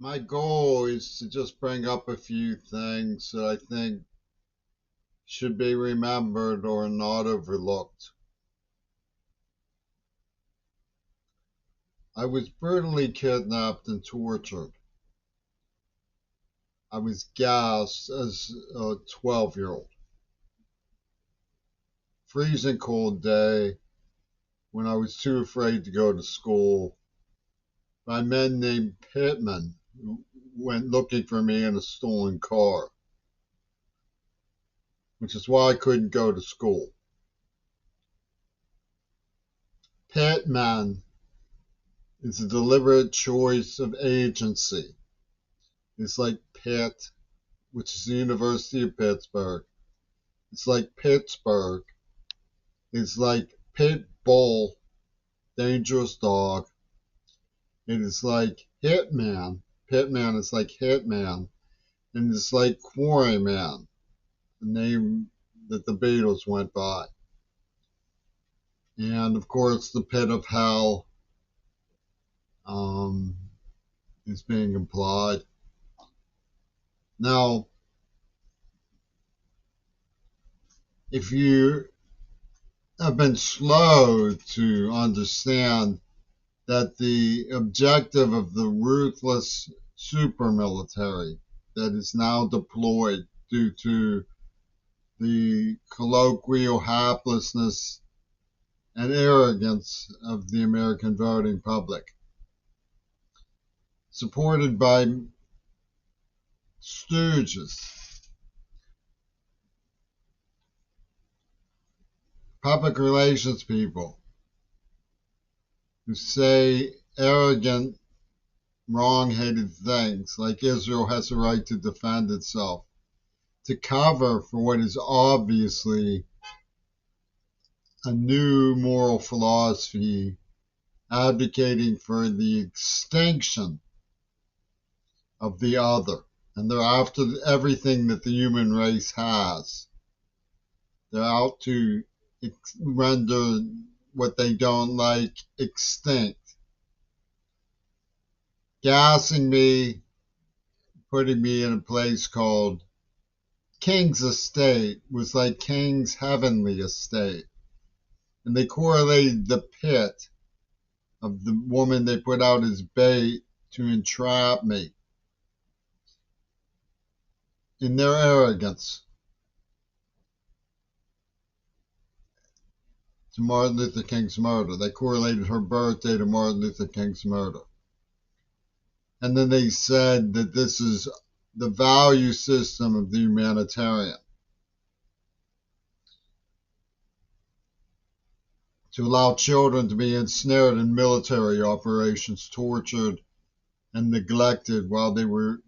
My goal is to just bring up a few things that I think should be remembered or not overlooked. I was brutally kidnapped and tortured. I was gassed as a 12-year-old. Freezing cold day when I was too afraid to go to school by men named Pitman who went looking for me in a stolen car, which is why I couldn't go to school. Pitman is a deliberate choice of agency. It's like Pitt, which is the University of Pittsburgh. It's like Pittsburgh. It's like Pit Bull, dangerous dog. It is like Hitman. Pitman is like Hitman. And it's like Quarryman, the name that the Beatles went by. And of course, the pit of hell um, is being implied. Now, if you have been slow to understand that the objective of the ruthless super military that is now deployed due to the colloquial haplessness and arrogance of the American voting public, supported by stooges, public relations people who say arrogant, wrong-headed things like Israel has a right to defend itself, to cover for what is obviously a new moral philosophy advocating for the extinction of the other. And they're after everything that the human race has. They're out to render what they don't like extinct. Gassing me, putting me in a place called King's Estate was like King's Heavenly Estate. And they correlated the pit of the woman they put out as bait to entrap me in their arrogance to Martin Luther King's murder. They correlated her birthday to Martin Luther King's murder. And then they said that this is the value system of the humanitarian. To allow children to be ensnared in military operations, tortured and neglected while they were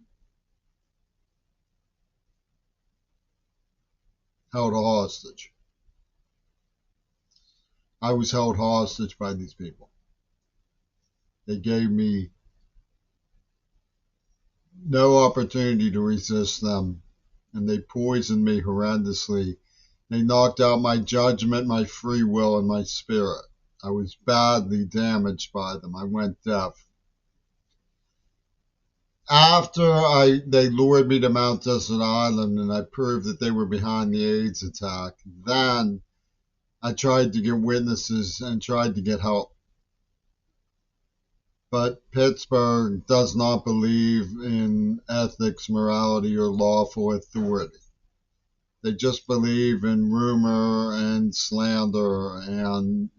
held hostage. I was held hostage by these people. They gave me no opportunity to resist them, and they poisoned me horrendously. They knocked out my judgment, my free will, and my spirit. I was badly damaged by them. I went deaf. After they lured me to Mount Desert Island and I proved that they were behind the AIDS attack, then I tried to get witnesses and tried to get help. But Pittsburgh does not believe in ethics, morality, or lawful authority. They just believe in rumor and slander and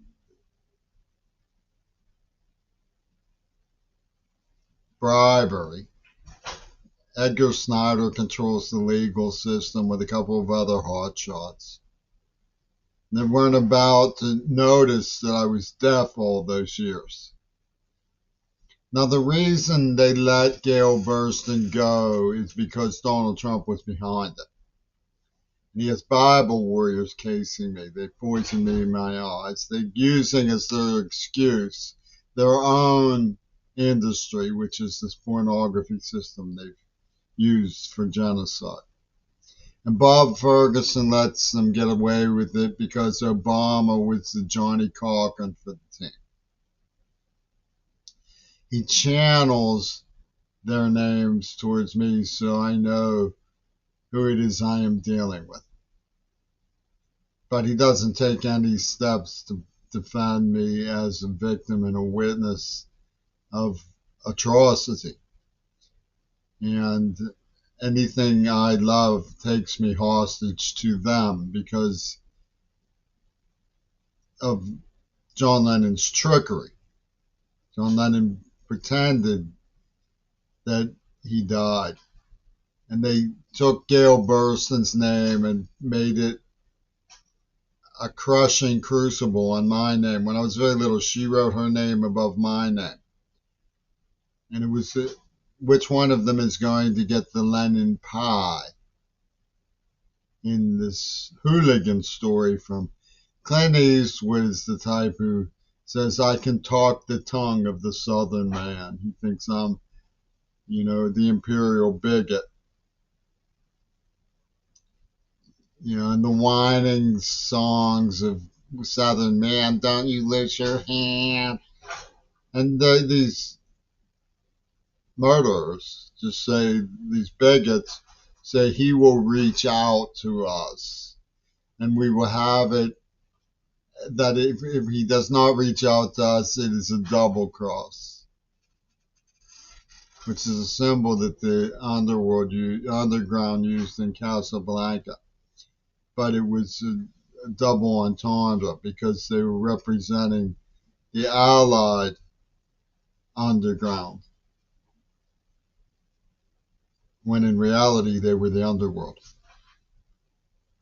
bribery. Edgar Snyder controls the legal system with a couple of other hotshots. They weren't about to notice that I was deaf all those years. Now, the reason they let Gail Burston go is because Donald Trump was behind it. And he has Bible warriors casing me. They poisoned me in my eyes. They're using as their excuse their own industry, which is this pornography system they've used for genocide. And Bob Ferguson lets them get away with it because Obama was the Johnny Cochran for the team. He channels their names towards me so I know who it is I am dealing with. But he doesn't take any steps to defend me as a victim and a witness of atrocity. And anything I love takes me hostage to them because of John Lennon's trickery. John Lennon pretended that he died. And they took Gail Burston's name and made it a crushing crucible on my name. When I was very little, she wrote her name above my name. And it was which one of them is going to get the Lennon pie in this hooligan story from Clint Eastwood is the type who says, I can talk the tongue of the Southern man. He thinks I'm, the imperial bigot. And the whining songs of Southern man, don't you lose your hand. And these murderers just say, these bigots say he will reach out to us and we will have it that if he does not reach out to us, it is a double cross, which is a symbol that the underground used in Casablanca. But it was a double entendre because they were representing the Allied underground, when in reality they were the underworld.